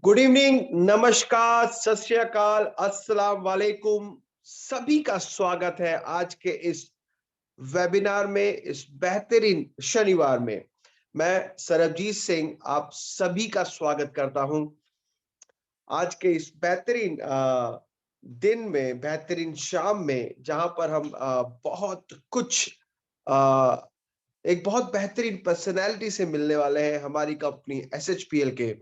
Good evening, नमस्कार, सत श्री अकाल, अस्सलाम वालेकुम। सभी का स्वागत है आज के इस वेबिनार में, इस बेहतरीन शनिवार में। मैं सरबजीत सिंह आप सभी का स्वागत करता हूं आज के इस बेहतरीन दिन में, बेहतरीन शाम में, जहां पर हम बहुत कुछ एक बहुत बेहतरीन पर्सनैलिटी से मिलने वाले हैं, हमारी कंपनी SHPL के,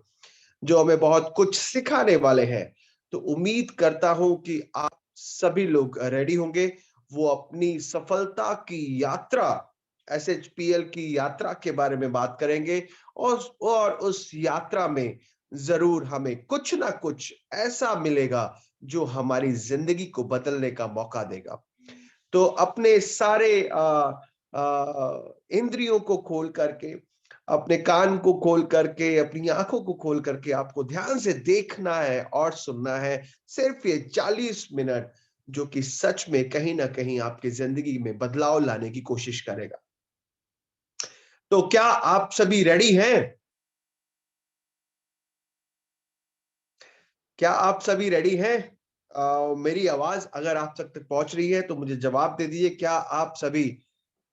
जो हमें बहुत कुछ सिखाने वाले हैं। तो उम्मीद करता हूं कि आप सभी लोग रेडी होंगे। वो अपनी सफलता की यात्रा, SHPL की यात्रा के बारे में बात करेंगे और उस यात्रा में जरूर हमें कुछ ना कुछ ऐसा मिलेगा जो हमारी जिंदगी को बदलने का मौका देगा। तो अपने सारे इंद्रियों को खोल करके, अपने कान को खोल करके, अपनी आंखों को खोल करके आपको ध्यान से देखना है और सुनना है। सिर्फ ये 40 मिनट जो कि सच में कहीं ना कहीं आपकी जिंदगी में बदलाव लाने की कोशिश करेगा। तो क्या आप सभी रेडी हैं? क्या आप सभी रेडी हैं? मेरी आवाज अगर आप तक पहुंच रही है तो मुझे जवाब दे दीजिए, क्या आप सभी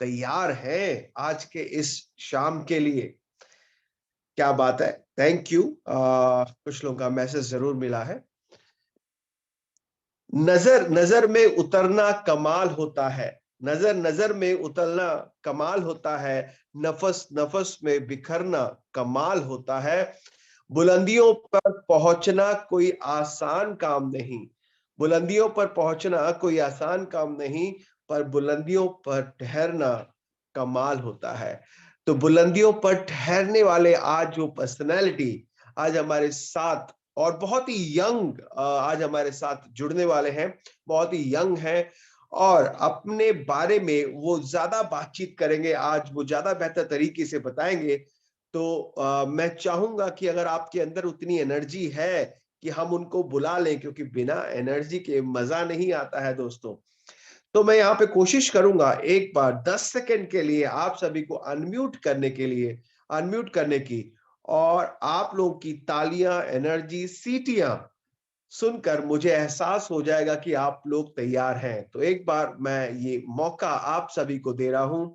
तैयार हैं आज के इस शाम के लिए? क्या बात है, थैंक यू। कुछ लोगों का मैसेज जरूर मिला है। नजर नजर में उतरना कमाल होता है, नजर नजर में उतरना कमाल होता है, नफस नफस में बिखरना कमाल होता है। बुलंदियों पर पहुंचना कोई आसान काम नहीं, बुलंदियों पर पहुंचना कोई आसान काम नहीं, पर बुलंदियों पर ठहरना कमाल होता है। तो बुलंदियों पर ठहरने वाले आज जो पर्सनैलिटी आज हमारे साथ, और बहुत ही यंग आज हमारे साथ जुड़ने वाले हैं, बहुत ही यंग हैं और अपने बारे में वो ज्यादा बातचीत करेंगे आज, वो ज्यादा बेहतर तरीके से बताएंगे। तो मैं चाहूंगा कि अगर आपके अंदर उतनी एनर्जी है कि हम उनको बुला लें, क्योंकि बिना एनर्जी के मजा नहीं आता है दोस्तों। तो मैं यहाँ पे कोशिश करूंगा एक बार 10 सेकंड के लिए आप सभी को अनम्यूट करने के लिए, अनम्यूट करने की, और आप लोगों की तालियां, एनर्जी, सीटियां सुनकर मुझे एहसास हो जाएगा कि आप लोग तैयार हैं। तो एक बार मैं ये मौका आप सभी को दे रहा हूं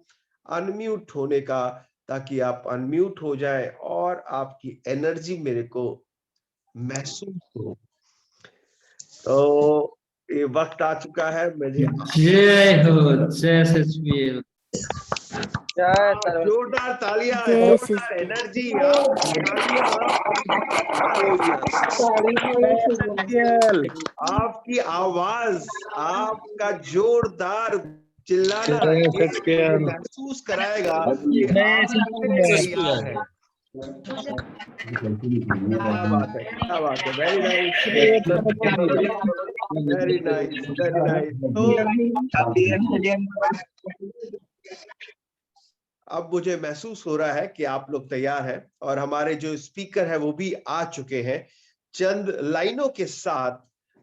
अनम्यूट होने का, ताकि आप अनम्यूट हो जाएं और आपकी एनर्जी मेरे को महसूस हो। तो ये वक्त आ चुका है मुझे जय हो, जय SHPL। जोरदार तालियां, जय श्री जोरदार एनर्जी, आपकी तालियां, आपकी आवाज, आपका जोरदार चिल्लाना ये मुझे महसूस कराएगा कि आप कितने तैयार हैं। क्या बात है, क्या बात है, very nice, very nice, very nice. तो अब मुझे महसूस हो रहा है कि आप लोग तैयार हैं और हमारे जो स्पीकर हैं वो भी आ चुके हैं। चंद लाइनों के साथ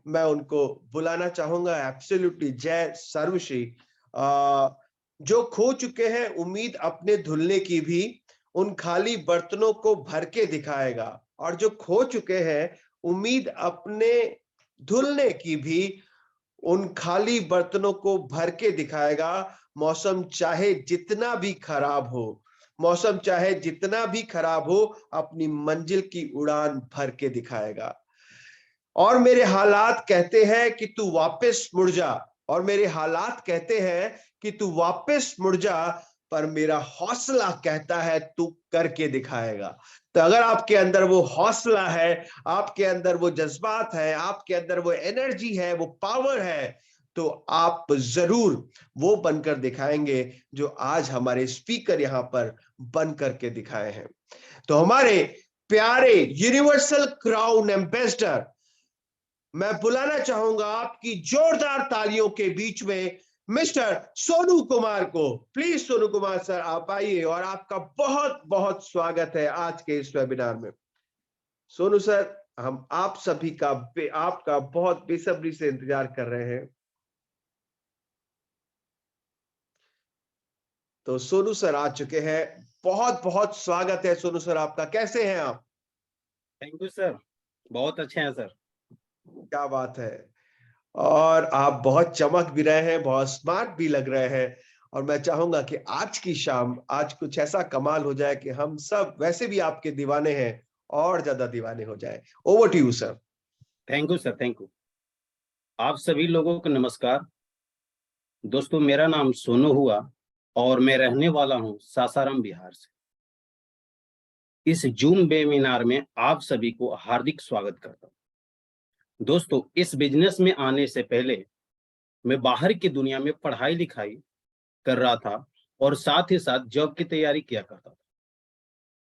मैं उनको बुलाना चाहूंगा। एब्सोल्युटली, जय सर्वश्री। जो खो चुके हैं उम्मीद अपने धुलने की भी, उन खाली बर्तनों को भर के दिखाएगा। और जो खो चुके हैं उम्मीद अपने धुलने की भी, उन खाली बर्तनों को भर के दिखाएगा। मौसम चाहे जितना भी खराब हो, मौसम चाहे जितना भी खराब हो, अपनी मंजिल की उड़ान भर के दिखाएगा। और मेरे हालात कहते हैं कि तू वापस मुड़ जा, और मेरे हालात कहते हैं कि तू वापस मुड़ जा, पर मेरा हौसला कहता है तू करके दिखाएगा। तो अगर आपके अंदर वो हौसला है, आपके अंदर वो जज्बात है, आपके अंदर वो एनर्जी है, वो पावर है, तो आप जरूर वो बनकर दिखाएंगे जो आज हमारे स्पीकर यहां पर बन करके दिखाए हैं। तो हमारे प्यारे यूनिवर्सल क्राउन एम्बेसडर, मैं बुलाना चाहूंगा आपकी जोरदार तालियों के बीच में मिस्टर सोनू कुमार को। प्लीज सोनू कुमार सर आप आइए, और आपका बहुत बहुत स्वागत है आज के इस वेबिनार में। सोनू सर, हम आप सभी का आपका बहुत बेसब्री से इंतजार कर रहे हैं। तो सोनू सर आ चुके हैं, बहुत बहुत स्वागत है सोनू सर आपका। कैसे हैं आप? थैंक यू सर, बहुत अच्छे हैं सर। क्या बात है। और आप बहुत चमक भी रहे हैं, बहुत स्मार्ट भी लग रहे हैं। और मैं चाहूंगा कि आज की शाम आज कुछ ऐसा कमाल हो जाए कि हम सब वैसे भी आपके दीवाने हैं और ज्यादा दीवाने हो जाए। Over to you sir. Thank you sir, thank you. आप सभी लोगों को नमस्कार। दोस्तों, मेरा नाम सोनू हुआ और मैं रहने वाला हूं सासाराम, बिहार से। इस जूम वेबिनार में आप सभी को हार्दिक स्वागत करता हूं। दोस्तों, इस बिजनेस में आने से पहले मैं बाहर की दुनिया में पढ़ाई लिखाई कर रहा था और साथ ही साथ जॉब की तैयारी किया करता था।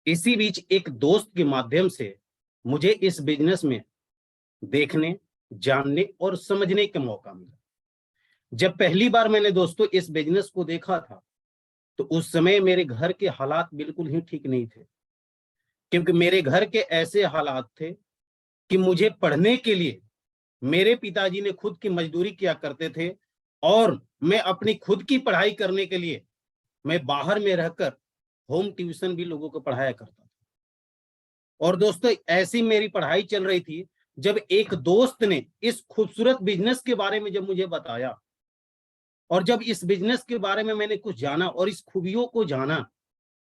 इसी बीच एक दोस्त के माध्यम से मुझे इस बिजनेस में देखने, जानने और समझने का मौका मिला। जब पहली बार मैंने दोस्तों इस बिजनेस को देखा था तो उस समय मेरे घर के हालात बिल्कुल ही ठीक नहीं थे, क्योंकि मेरे घर के ऐसे हालात थे कि मुझे पढ़ने के लिए मेरे पिताजी ने खुद की मजदूरी किया करते थे और मैं अपनी खुद की पढ़ाई करने के लिए मैं बाहर में रहकर होम ट्यूशन भी लोगों को पढ़ाया करता था। और दोस्तों, ऐसी मेरी पढ़ाई चल रही थी जब एक दोस्त ने इस खूबसूरत बिजनेस के बारे में जब मुझे बताया, और जब इस बिजनेस के बारे में मैंने कुछ जाना और इस खूबियों को जाना,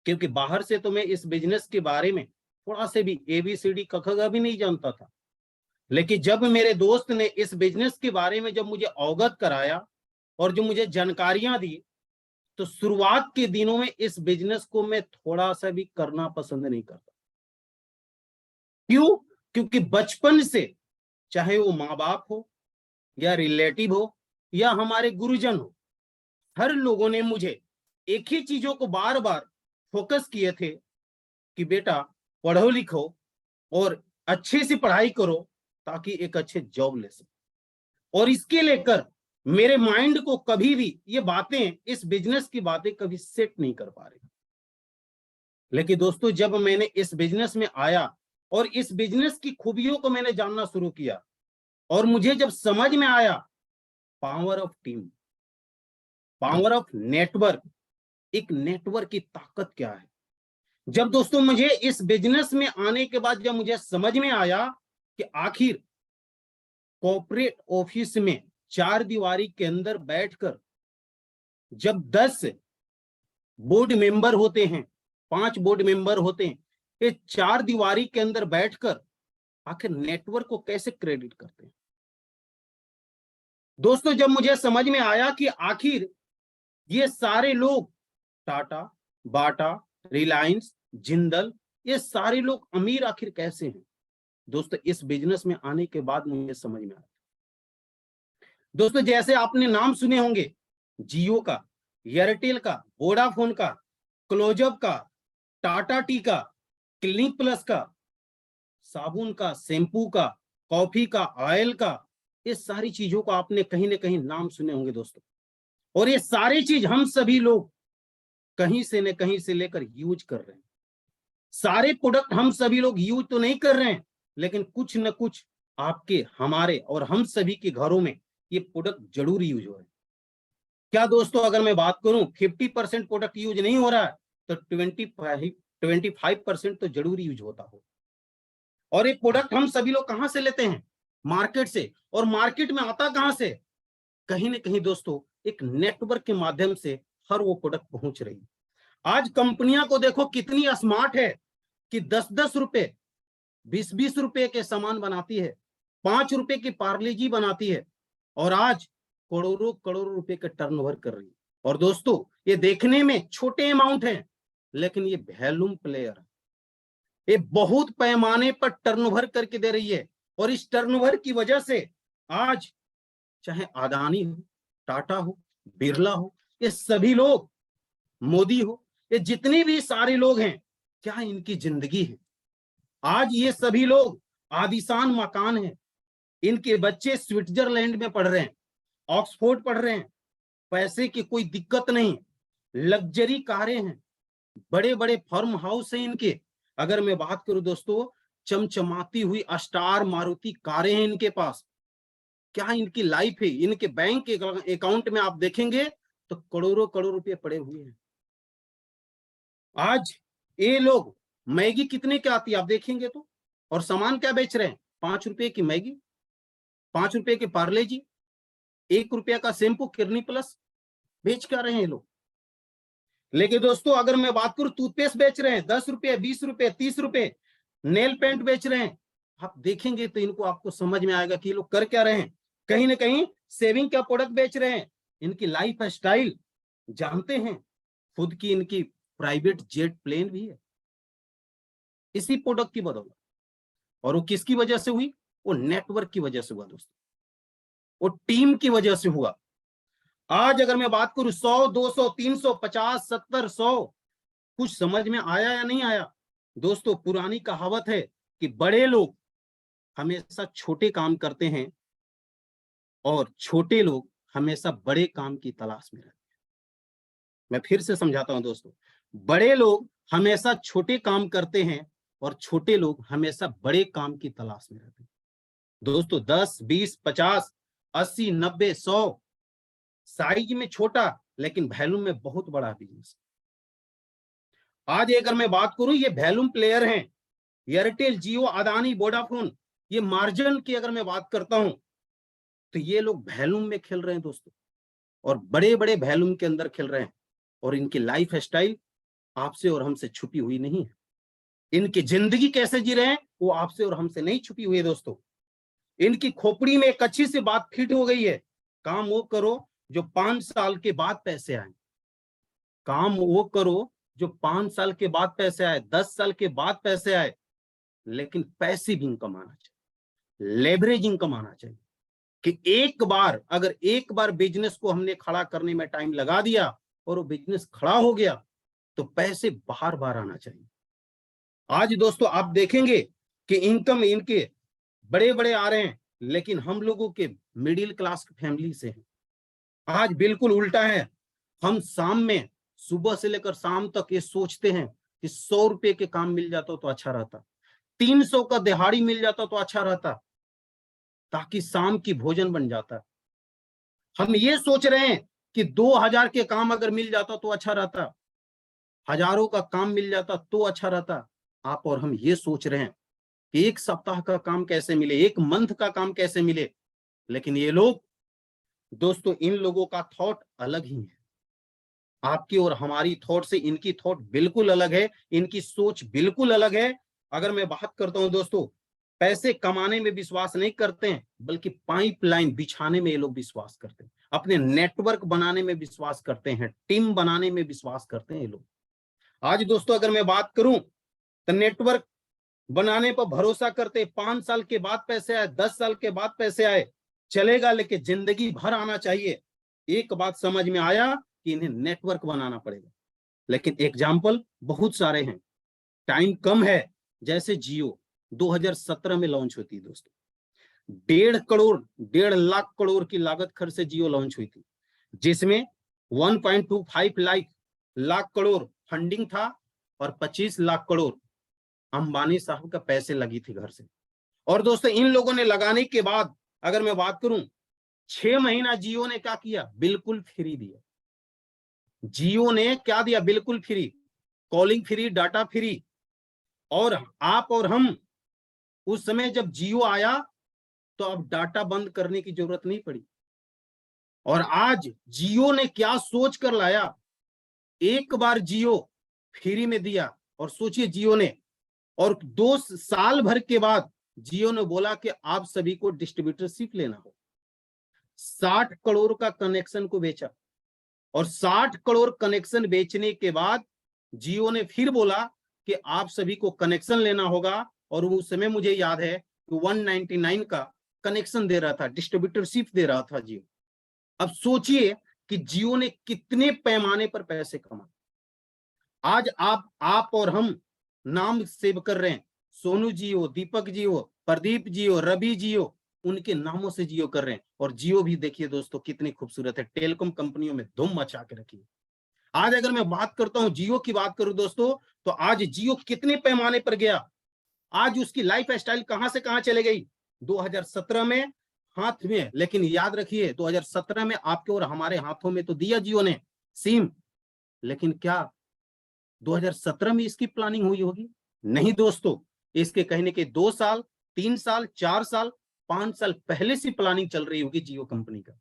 क्योंकि बाहर से तो मैं इस बिजनेस के बारे में थोड़ा से भी ABCD क ख ग भी नहीं जानता था, लेकिन जब मेरे दोस्त ने इस बिजनेस के बारे में जब मुझे अवगत कराया और जो मुझे जानकारियां दी, तो शुरुआत के दिनों में इस बिजनेस को मैं थोड़ा सा भी करना पसंद नहीं करता। क्यों? क्योंकि बचपन से, चाहे वो माँ बाप हो या रिलेटिव हो या हमारे गुरुजन हो, हर लोगों ने मुझे एक ही चीजों को बार बार फोकस किए थे कि बेटा पढ़ो लिखो और अच्छे से पढ़ाई करो ताकि एक अच्छे जॉब ले सको। और इसके लेकर मेरे माइंड को कभी भी ये बातें, इस बिजनेस की बातें कभी सेट नहीं कर पा रही। लेकिन दोस्तों, जब मैंने इस बिजनेस में आया और इस बिजनेस की खूबियों को मैंने जानना शुरू किया और मुझे जब समझ में आया power of team, power of network, एक नेटवर्क की ताकत क्या है, जब दोस्तों मुझे इस बिजनेस में आने के बाद जब मुझे समझ में आया कि आखिर कॉर्पोरेट ऑफिस में चार दीवारी के अंदर बैठकर जब 10 बोर्ड मेंबर होते हैं, 5 बोर्ड मेंबर होते हैं, ये चार दीवारी के अंदर बैठकर आखिर नेटवर्क को कैसे क्रेडिट करते हैं। दोस्तों, जब मुझे समझ में आया कि आखिर ये सारे लोग, टाटा, बाटा, रिलायंस, जिंदल, ये सारे लोग अमीर आखिर कैसे हैं, दोस्तों इस बिजनेस में आने के बाद मुझे समझ में आया। दोस्तों, जैसे आपने नाम सुने होंगे जियो का, एयरटेल का, वोडाफोन का, क्लोजअप का, टाटा टी का, क्लिनिक प्लस का, साबुन का, शैम्पू का, कॉफी का, ऑयल का, ये सारी चीजों का आपने कहीं ना कहीं नाम सुने होंगे दोस्तों। और ये सारी चीज हम सभी लोग कहीं से न कहीं से लेकर यूज कर रहे हैं। सारे प्रोडक्ट हम सभी लोग यूज तो नहीं कर रहे हैं, लेकिन कुछ न कुछ आपके, हमारे और हम सभी के घरों में ये प्रोडक्ट जरूर यूज हो रहे हैं। क्या दोस्तों, अगर मैं बात करूं 50% प्रोडक्ट यूज नहीं हो रहा है तो 25% तो जरूर यूज होता हो। और ये प्रोडक्ट हम सभी लोग कहां से लेते हैं? मार्केट से। और मार्केट में आता कहां से? कहीं ना कहीं दोस्तों एक नेटवर्क के माध्यम से हर वो प्रोडक्ट पहुंच रही है। आज कंपनियां को देखो कितनी स्मार्ट है कि 10-10 रुपए, 20-20 रुपए के सामान बनाती है, 5 रुपए की पार्ले जी बनाती है और आज करोड़ों करोड़ों रुपए का टर्नओवर कर रही है। और दोस्तों, ये देखने में छोटे अमाउंट हैं, लेकिन ये वैल्यूम प्लेयर है, ये बहुत पैमाने पर टर्नओवर करके दे रही है। और इस टर्नओवर की वजह से आज चाहे अदानी हो, टाटा हो, बिरला हो, ये सभी लोग, मोदी हो, ये जितने भी सारे लोग हैं, क्या इनकी जिंदगी है। आज ये सभी लोग आलीशान मकान हैं, इनके बच्चे स्विट्जरलैंड में पढ़ रहे हैं, ऑक्सफोर्ड पढ़ रहे हैं, पैसे की कोई दिक्कत नहीं, लग्जरी कारें हैं, बड़े बड़े फार्म हाउस हैं इनके। अगर मैं बात करूं दोस्तों, चमचमाती हुई स्टार मारुति कारें हैं इनके पास। क्या इनकी लाइफ है, इनके बैंक अकाउंट में आप देखेंगे तो करोड़ों करोड़ रुपए पड़े हुए हैं। आज ये लोग, मैगी कितने की आती है आप देखेंगे तो और सामान क्या बेच रहे हैं? 5 रुपए की मैगी, 5 रुपए के पार्ले जी, 1 रुपया का शैम्पू किरनी प्लस बेच क्या रहे हैं लोग। लेकिन दोस्तों अगर मैं बात करूं, टूथपेस्ट बेच रहे हैं 10 रुपए, 20 रुपए, 30 रुपए, नेल पेंट बेच रहे हैं। आप देखेंगे तो इनको आपको समझ में आएगा कि ये लोग कर क्या रहे हैं। कहीं ना कहीं सेविंग का प्रोडक्ट बेच रहे हैं। इनकी लाइफ स्टाइल जानते हैं, खुद की इनकी प्राइवेट जेट प्लेन भी है इसी प्रोडक्ट की बदौलत। और वो किसकी वजह से हुई? वो नेटवर्क की वजह से हुआ दोस्तों, वो टीम की वजह से हुआ। आज अगर मैं बात करूं 100, 200, 300, 50, 70, 100, कुछ समझ में आया या नहीं आया? दोस्तों पुरानी कहावत है कि बड़े लोग हमेशा छोटे काम करते हैं और छोटे लोग हमेशा बड़े काम की तलाश में रहते हैं। मैं फिर से समझाता हूं दोस्तों, बड़े लोग हमेशा छोटे काम करते हैं और छोटे लोग हमेशा बड़े काम की तलाश में रहते हैं। दोस्तों 10, 20, 50, 80, 90, 100 साइज में छोटा लेकिन वैल्यू में बहुत बड़ा बिजनेस। आज अगर मैं बात करूं, ये वैल्यूम प्लेयर हैं, एयरटेल, जियो, अदानी, वोडाफोन। ये मार्जिन की अगर मैं बात करता हूं तो ये लोग वैल्यूम में खेल रहे हैं दोस्तों, और बड़े बड़े वैल्यूम के अंदर खेल रहे हैं। और इनकी लाइफ स्टाइल आपसे और हमसे छुपी हुई नहीं है। इनकी जिंदगी कैसे जी रहे हैं वो आपसे और हमसे नहीं छुपी हुई है दोस्तों। इनकी खोपड़ी में एक अच्छी सी बात फिट हो गई है, काम वो करो जो 5 साल के बाद पैसे आए। काम वो करो जो 5 साल के बाद पैसे आए, 10 साल के बाद पैसे आए, लेकिन पैसिव इनकम आना चाहिए, लेवरेज इनकम आना चाहिए। कि एक बार बिजनेस को हमने खड़ा करने में टाइम लगा दिया और वो बिजनेस खड़ा हो गया तो पैसे बार बार आना चाहिए। आज दोस्तों आप देखेंगे कि इनकम इनके बड़े बड़े आ रहे हैं, लेकिन हम लोगों के मिडिल क्लास फैमिली से हैं। आज बिल्कुल उल्टा है। हम शाम में सुबह से लेकर शाम तक ये सोचते हैं कि 100 रुपए के काम मिल जाता तो अच्छा रहता, 300 का दिहाड़ी मिल जाता तो अच्छा रहता, ताकि शाम की भोजन बन जाता। हम ये सोच रहे हैं कि 2000 के काम अगर मिल जाता तो अच्छा रहता, हजारों का काम मिल जाता तो अच्छा रहता। आप और हम ये सोच रहे हैं कि एक सप्ताह का काम कैसे मिले, एक मंथ का काम कैसे मिले। लेकिन ये लोग दोस्तों, इन लोगों का थॉट अलग ही है। आपकी और हमारी थॉट से इनकी थॉट बिल्कुल अलग है, इनकी सोच बिल्कुल अलग है। अगर मैं बात करता हूं दोस्तों, पैसे कमाने में विश्वास नहीं करते हैं, बल्कि पाइपलाइन बिछाने में ये लोग विश्वास करते हैं, अपने नेटवर्क बनाने में विश्वास करते हैं, टीम बनाने में विश्वास करते हैं ये लोग। आज दोस्तों अगर मैं बात करूं तो नेटवर्क बनाने पर भरोसा करते, 5 साल के बाद पैसे आए, 10 साल के बाद पैसे आए, चलेगा, लेकिन जिंदगी भर आना चाहिए। एक बात समझ में आया कि इन्हें नेटवर्क बनाना पड़ेगा। लेकिन एग्जाम्पल बहुत सारे हैं, टाइम कम है। जैसे जियो 2017 में लॉन्च होती है दोस्तों, 1.5 लाख करोड़ की लागत खर्च से जियो लॉन्च हुई थी, जिसमें 1.25 लाख करोड़ फंडिंग था और 25 लाख करोड़ अंबानी साहब का पैसे लगी थी घर से। और दोस्तों इन लोगों ने लगाने के बाद अगर मैं बात करूं, 6 महीना जियो ने क्या किया? बिल्कुल फ्री दिया। जियो ने क्या दिया? बिल्कुल free, calling free, data free. और आप और हम उस समय जब जियो आया तो अब डाटा बंद करने की जरूरत नहीं पड़ी। और आज जियो ने क्या सोच कर लाया, एक बार जियो फ्री में दिया और सोचिए जियो ने, और 2 साल भर के बाद जियो ने बोला कि आप सभी को डिस्ट्रीब्यूटरशिप लेना हो। 60 करोड़ का कनेक्शन को बेचा, और 60 करोड़ कनेक्शन बेचने के बाद जियो ने फिर बोला कि आप सभी को कनेक्शन लेना होगा। और उस समय मुझे याद है कि 199 का कनेक्शन दे रहा था, डिस्ट्रीब्यूटरशिप दे रहा था जियो। अब सोचिए कि जियो ने कितने पैमाने पर पैसे कमाए। आज आप और हम नाम सेव कर रहे हैं, सोनू जियो, दीपक जियो, प्रदीप जियो, रवि जियो, उनके नामों से जियो कर रहे हैं। और जियो भी देखिए दोस्तों कितनी खूबसूरत है, टेलीकॉम कंपनियों में धूम मचा के रखी है। आज अगर मैं बात करता हूं जियो की बात करूं दोस्तों, तो आज जियो कितने पैमाने पर गया, आज उसकी लाइफ स्टाइल कहां से कहां चले गई। 2017 में हाथ में, लेकिन याद रखिए 2017 में आपके और हमारे हाथों में तो दिया जियो ने सिम, लेकिन क्या 2017 में इसकी प्लानिंग हुई होगी? नहीं दोस्तों, इसके कहने के 2 साल, 3 साल, 4 साल, 5 साल पहले से प्लानिंग चल रही होगी जियो कंपनी का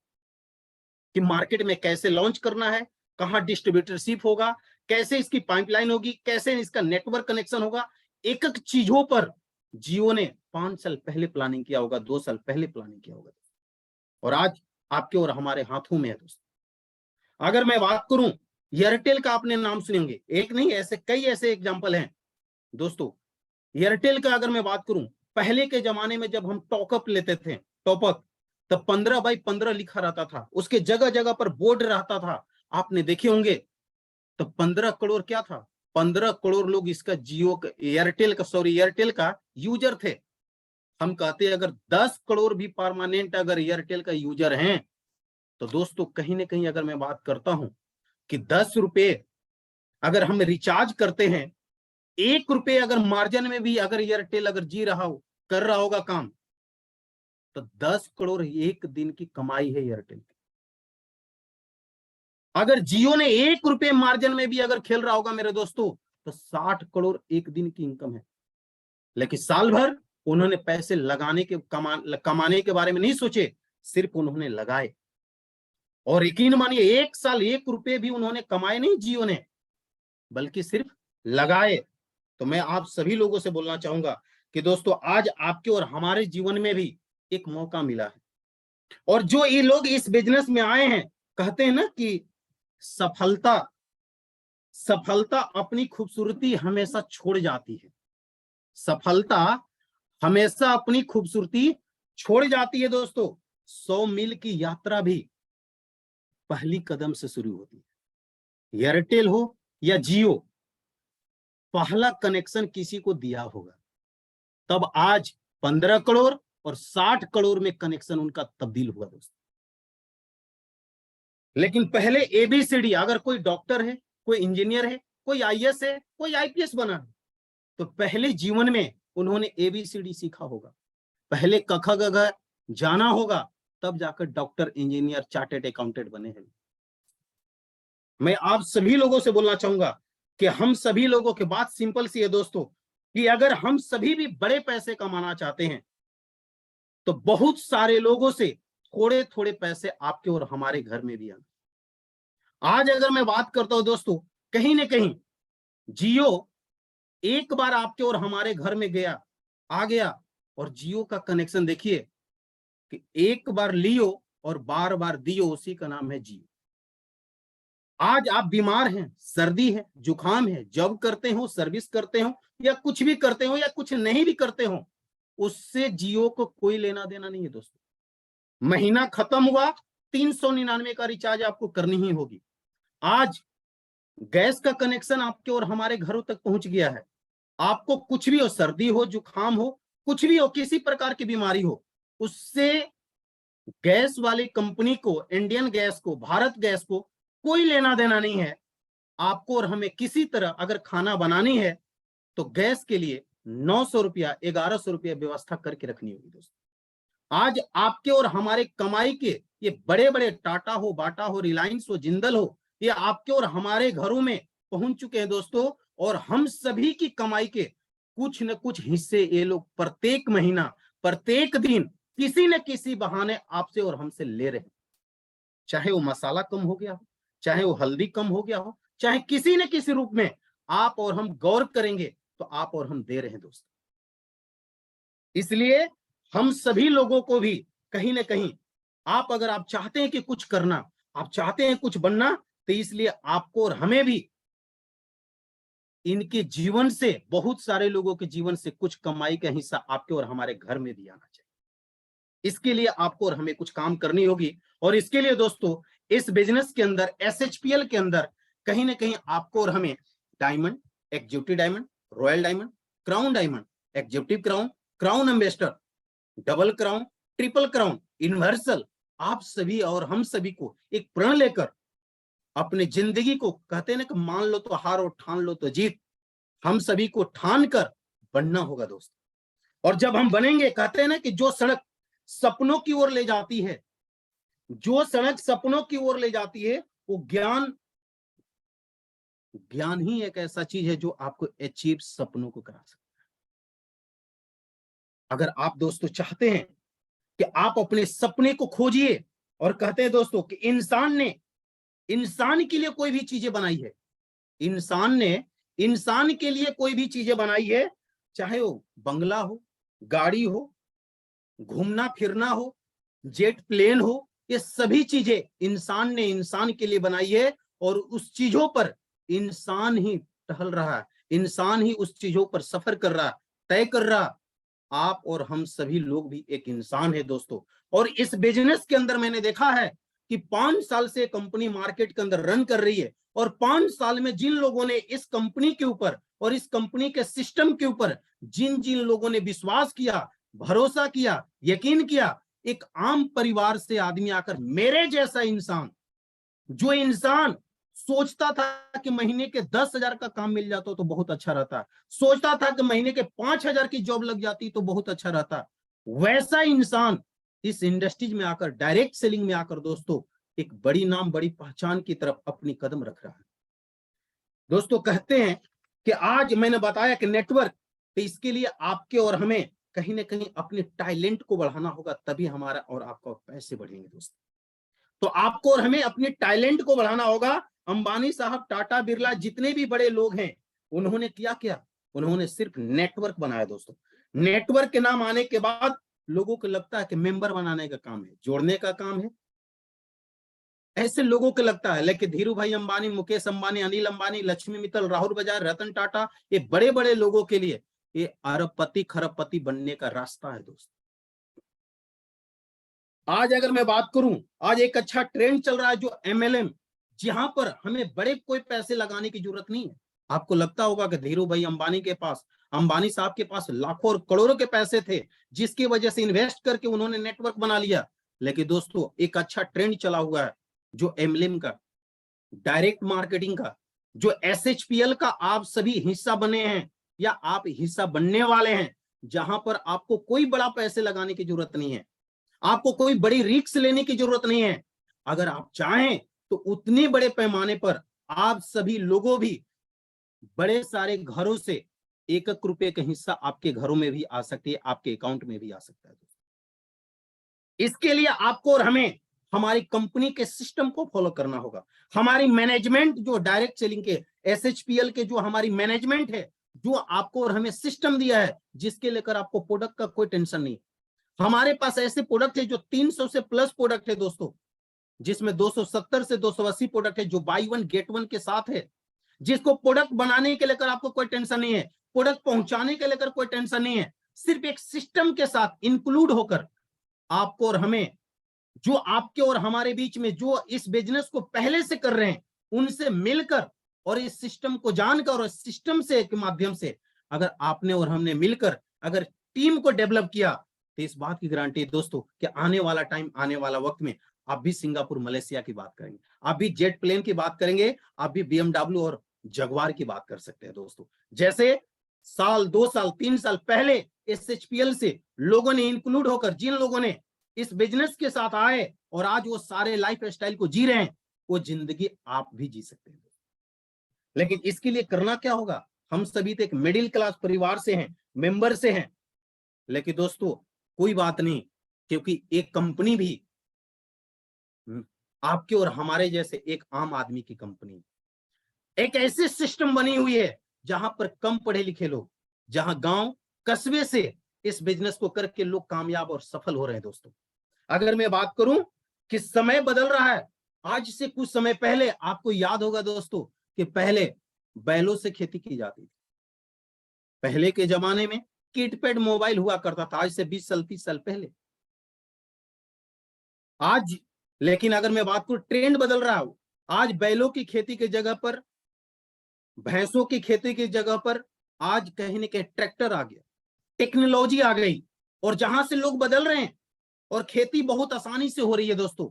कि मार्केट में कैसे लॉन्च करना है, कहां डिस्ट्रीब्यूटरशिप होगा, कैसे इसकी पाइपलाइन होगी, कैसे इसका नेटवर्क कनेक्शन होगा। एक एक चीजों पर जियो ने 5 साल पहले प्लानिंग किया होगा, 2 साल पहले प्लानिंग किया होगा, और आज आपके और हमारे हाथों में है दोस्तों। अगर मैं बात करूं एयरटेल का, आपने नाम सुने होंगे, एक नहीं ऐसे कई ऐसे एग्जांपल हैं दोस्तों। एयरटेल का अगर मैं बात करूं, पहले के जमाने में जब हम टॉपअप लेते थे, टॉपअप, तब 15x15 लिखा रहता था, उसके जगह जगह पर बोर्ड रहता था, आपने देखे होंगे। तो 15 करोड़ क्या था, 15 करोड़ लोग इसका जियो एयरटेल का यूजर थे। हम कहते हैं अगर 10 करोड़ भी परमानेंट अगर एयरटेल का यूजर हैं, तो दोस्तों कहीं ना कहीं अगर मैं बात करता हूं कि 10 रुपए अगर हम रिचार्ज करते हैं, 1 रुपए अगर मार्जिन में भी अगर एयरटेल अगर जी रहा हो, कर रहा होगा काम, तो 10 करोड़ एक दिन की कमाई है एयरटेल की। अगर जियो ने 1 रुपए मार्जिन में भी अगर खेल रहा होगा मेरे दोस्तों, तो 60 करोड़ एक दिन की इनकम है। लेकिन साल भर उन्होंने पैसे लगाने के कमाने के बारे में नहीं सोचे, सिर्फ उन्होंने लगाए। और यकीन मानिए 1 साल 1 रुपए भी उन्होंने कमाए नहीं जियो ने, बल्कि सिर्फ लगाए। तो मैं आप सभी लोगों से बोलना चाहूंगा कि दोस्तों आज आपके और हमारे जीवन में भी एक मौका मिला है, और जो ये लोग इस बिजनेस में आए हैं, कहते हैं ना कि सफलता अपनी खूबसूरती हमेशा छोड़ जाती है। सफलता हमेशा अपनी खूबसूरती छोड़ जाती है दोस्तों। 100 मील की यात्रा भी पहली कदम से शुरू होती है। एयरटेल हो या जियो, पहला कनेक्शन किसी को दिया होगा, तब आज 15 करोड़ और 60 करोड़ में कनेक्शन उनका तब्दील हुआ दोस्तों। लेकिन पहले एबीसीडी, अगर कोई डॉक्टर है, कोई इंजीनियर है, कोई आईएएस है, कोई आईपीएस बना है, तो पहले जीवन में उन्होंने एबीसीडी सीखा होगा, पहले क ख ग घ जाना होगा, तब जाकर डॉक्टर, इंजीनियर, चार्टेड अकाउंटेंट बने हैं। मैं आप सभी लोगों से बोलना चाहूंगा कि हम सभी लोगों की बात सिंपल सी है दोस्तों, कि अगर हम सभी भी बड़े पैसे कमाना चाहते हैं, तो बहुत सारे लोगों से थोड़े थोड़े पैसे आपके और हमारे घर में भी आना। आज अगर मैं बात करता हूं दोस्तों, कहीं ना कहीं जियो एक बार आपके और हमारे घर में आ गया, और जियो का कनेक्शन देखिए कि एक बार लियो और बार बार दियो, उसी का नाम है जियो। आज आप बीमार हैं, सर्दी है, जुकाम है, जॉब करते हो, सर्विस करते हो, या कुछ भी करते हो, या कुछ नहीं भी करते हो, उससे जियो को कोई लेना देना नहीं है दोस्तों। महीना खत्म हुआ, 399 का रिचार्ज आपको करनी ही होगी। आज गैस का कनेक्शन आपके और हमारे घरों तक पहुंच गया है। आपको कुछ भी हो, सर्दी हो, जुकाम हो, कुछ भी हो, किसी प्रकार की बीमारी हो, उससे गैस वाली कंपनी को, इंडियन गैस को, भारत गैस को कोई लेना देना नहीं है। आपको और हमें किसी तरह अगर खाना बनानी है, तो गैस के लिए 900 रुपया, 1100 रुपया व्यवस्था करके रखनी होगी दोस्तों। आज आपके और हमारे कमाई के ये बड़े बड़े टाटा हो, बाटा हो, रिलायंस हो, जिंदल हो, ये आपके और हमारे घरों में पहुंच चुके हैं दोस्तों। और हम सभी की कमाई के कुछ न कुछ हिस्से ये लोग प्रत्येक महीना, प्रत्येक दिन किसी न किसी बहाने आपसे और हमसे ले रहे हैं। चाहे वो मसाला कम हो गया हो, चाहे वो हल्दी कम हो गया हो, चाहे किसी न किसी रूप में आप और हम गौर करेंगे तो आप और हम दे रहे हैं दोस्तों। इसलिए हम सभी लोगों को भी कहीं ना कहीं, आप अगर आप चाहते हैं कि कुछ करना, आप चाहते हैं कुछ बनना, तो इसलिए आपको और हमें भी इनके जीवन से, बहुत सारे लोगों के जीवन से कुछ कमाई का हिस्सा आपके और हमारे घर में भी आना चाहिए। इसके लिए आपको और हमें कुछ काम करनी होगी। और इसके लिए दोस्तों इस बिजनेस के अंदर, एसएचपीएल के अंदर कहीं ना कहीं आपको और हमें diamond, executive diamond, royal diamond, crown diamond, executive crown, crown ambassador, double crown, triple crown, universal, आप सभी और हम सभी को एक प्रण लेकर अपने जिंदगी को, कहते हैं ना कि मान लो तो हार और ठान लो तो जीत, हम सभी को ठान कर बनना होगा दोस्तों। और जब हम बनेंगे, कहते हैं ना कि जो सड़क सपनों की ओर ले जाती है, जो सड़क सपनों की ओर ले जाती है, वो ज्ञान ही एक ऐसा चीज है जो आपको अचीव सपनों को करा सकता है। अगर आप दोस्तों चाहते हैं कि आप अपने सपने को खोजिए, और कहते हैं दोस्तों कि इंसान ने इंसान के लिए कोई भी चीजें बनाई है, इंसान ने इंसान के लिए कोई भी चीजें बनाई है, चाहे वो बंगला हो, गाड़ी हो, घूमना फिरना हो, जेट प्लेन हो, ये सभी चीजें इंसान ने इंसान के लिए बनाई है, और उस चीजों पर इंसान ही टहल रहा है, इंसान ही उस चीजों पर सफर कर रहा, तय कर रहा। आप और हम सभी लोग भी एक इंसान है दोस्तों। और इस बिजनेस के अंदर मैंने देखा है कि 5 साल से कंपनी मार्केट के अंदर रन कर रही है, और 5 साल में जिन लोगों ने इस कंपनी के ऊपर और इस कंपनी के सिस्टम के ऊपर जिन जिन लोगों ने विश्वास किया, भरोसा किया, यकीन किया, एक आम परिवार से आदमी आकर, मेरे जैसा इंसान, जो इंसान सोचता था कि महीने के 10,000 का काम मिल जाता तो बहुत अच्छा रहता, सोचता था कि महीने के 5,000 की जॉब लग जाती तो बहुत अच्छा रहता, वैसा इंसान इस इंडस्ट्रीज में आकर, डायरेक्ट सेलिंग में आकर दोस्तों, एक बड़ी नाम, बड़ी पहचान की तरफ अपनी कदम रख रहा है। दोस्तों कहते हैं कि आज मैंने बताया कि नेटवर्क, तो इसके लिए आपके और हमें कहीं ना कहीं अपने टैलेंट को बढ़ाना होगा, तभी हमारा और आपका पैसे बढ़ेंगे दोस्तों। तो आपको और हमें अपने टैलेंट को बढ़ाना होगा। अंबानी साहब, टाटा, बिरला, जितने भी बड़े लोग हैं, उन्होंने क्या, उन्होंने सिर्फ नेटवर्क बनाया दोस्तों। नेटवर्क के नाम आने के बाद लोगों को लगता है कि मेंबर बनाने का काम है, जोड़ने का काम है, ऐसे लोगों को लगता है। लेकिन धीरू भाई अंबानी, मुकेश अंबानी, अनिल अंबानी, लक्ष्मी मित्तल, राहुल बजाज, रतन टाटा, ये बड़े बड़े लोगों के लिए ये अरबपति खरबपति बनने का रास्ता है दोस्तों। आज अगर मैं बात करूं, आज एक अच्छा ट्रेंड चल रहा है जो MLM, जहां पर हमें बड़े कोई पैसे लगाने की जरूरत नहीं है। आपको लगता होगा कि धीरू भाई अंबानी के पास, अंबानी साहब के पास लाखों और करोड़ों के पैसे थे, जिसकी वजह से इन्वेस्ट करके उन्होंने नेटवर्क बना लिया। लेकिन दोस्तों एक अच्छा ट्रेंड चला हुआ है जो MLM का, डायरेक्ट मार्केटिंग का, जो SHPL का आप सभी हिस्सा बने हैं या आप हिस्सा बनने वाले हैं, जहां पर आपको कोई बड़ा पैसे लगाने की जरूरत नहीं है, आपको कोई बड़ी रिस्क लेने की जरूरत नहीं है। अगर आप चाहें तो उतने बड़े पैमाने पर आप सभी लोगों भी बड़े सारे घरों से 1-1 रुपए का हिस्सा आपके घरों में भी आ सकती है, आपके अकाउंट में भी आ सकता है। इसके लिए आपको और हमें हमारी कंपनी के सिस्टम को फॉलो करना होगा। हमारी मैनेजमेंट, जो डायरेक्ट सेलिंग के SHPL के जो हमारी मैनेजमेंट है, जो आपको और हमें सिस्टम दिया है, जिसके लेकर आपको प्रोडक्ट का कोई टेंशन नहीं। हमारे पास ऐसे प्रोडक्ट है जो 300 से प्लस प्रोडक्ट है दोस्तों, जिसमें 270 से 280 प्रोडक्ट है जो बाई वन गेट वन के साथ है, जिसको प्रोडक्ट बनाने के लेकर आपको कोई टेंशन नहीं है, प्रोडक्ट पहुंचाने के लेकर कोई टेंशन नहीं है। सिर्फ एक सिस्टम के साथ इंक्लूड होकर आपको और हमें, जो आपके और हमारे बीच में जो इस बिजनेस को पहले से कर रहे हैं, उनसे मिलकर और इस सिस्टम को जानकर और इस सिस्टम से के माध्यम से अगर आपने और हमने मिलकर अगर टीम को डेवलप किया, तो इस बात की गारंटी दोस्तों कि आने वाला टाइम, आने वाला वक्त में आप भी सिंगापुर, मलेशिया की बात करेंगे, आप भी जेट प्लेन की बात करेंगे, आप भी BMW और जगुआर की बात कर सकते हैं दोस्तों। जैसे साल, 2 साल, 3 साल पहले SHPL से लोगों ने इंक्लूड होकर, जिन लोगों ने इस बिजनेस के साथ आए और आज वो सारे लाइफ स्टाइल को जी रहे हैं, वो जिंदगी आप भी जी सकते हैं। लेकिन इसके लिए करना क्या होगा? हम सभी तो एक मिडिल क्लास परिवार से हैं, मेंबर से हैं, लेकिन दोस्तों कोई बात नहीं, क्योंकि एक कंपनी भी आपके और हमारे जैसे एक आम आदमी की कंपनी, एक ऐसे सिस्टम बनी हुई है जहां पर कम पढ़े लिखे लोग, जहां गांव कस्बे से इस बिजनेस को करके लोग कामयाब और सफल हो रहे हैं दोस्तों। अगर मैं बात करूं कि समय बदल रहा है, आज से कुछ समय पहले आपको याद होगा दोस्तों कि पहले बैलों से खेती की जाती थी। पहले के जमाने में कीपैड मोबाइल हुआ करता था, आज से 20 साल 30 साल पहले। आज लेकिन अगर मैं बात करूं, ट्रेंड बदल रहा है। आज बैलों की खेती की जगह पर, भैंसों की खेती की जगह पर आज कहीं न कहीं ट्रैक्टर आ गया, टेक्नोलॉजी आ गई, और जहां से लोग बदल रहे हैं और खेती बहुत आसानी से हो रही है दोस्तों।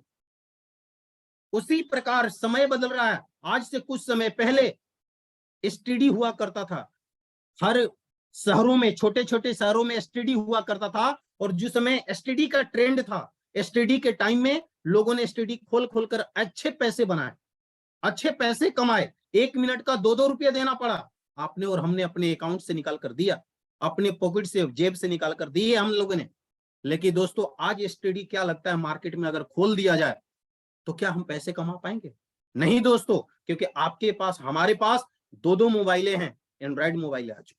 उसी प्रकार समय बदल रहा है। आज से कुछ समय पहले STD हुआ करता था, हर शहरों में, छोटे छोटे शहरों में STD हुआ करता था, और जिस समय STD का ट्रेंड था, STD के टाइम में लोगों ने STD खोल खोल कर अच्छे पैसे बनाए, अच्छे पैसे कमाए। 1 मिनट का 2-2 रुपया देना पड़ा, आपने और हमने अपने अकाउंट से निकाल कर दिया। अपने पॉकेट से, जेब से निकाल कर दी है हम लोगों ने। लेकिन दोस्तों आज स्टडी क्या लगता है, मार्केट में अगर खोल दिया जाए तो क्या हम पैसे कमा पाएंगे? नहीं दोस्तों, क्योंकि आपके पास, हमारे पास दो दो मोबाइलें हैं, एंड्रॉइड मोबाइल आ चुकी।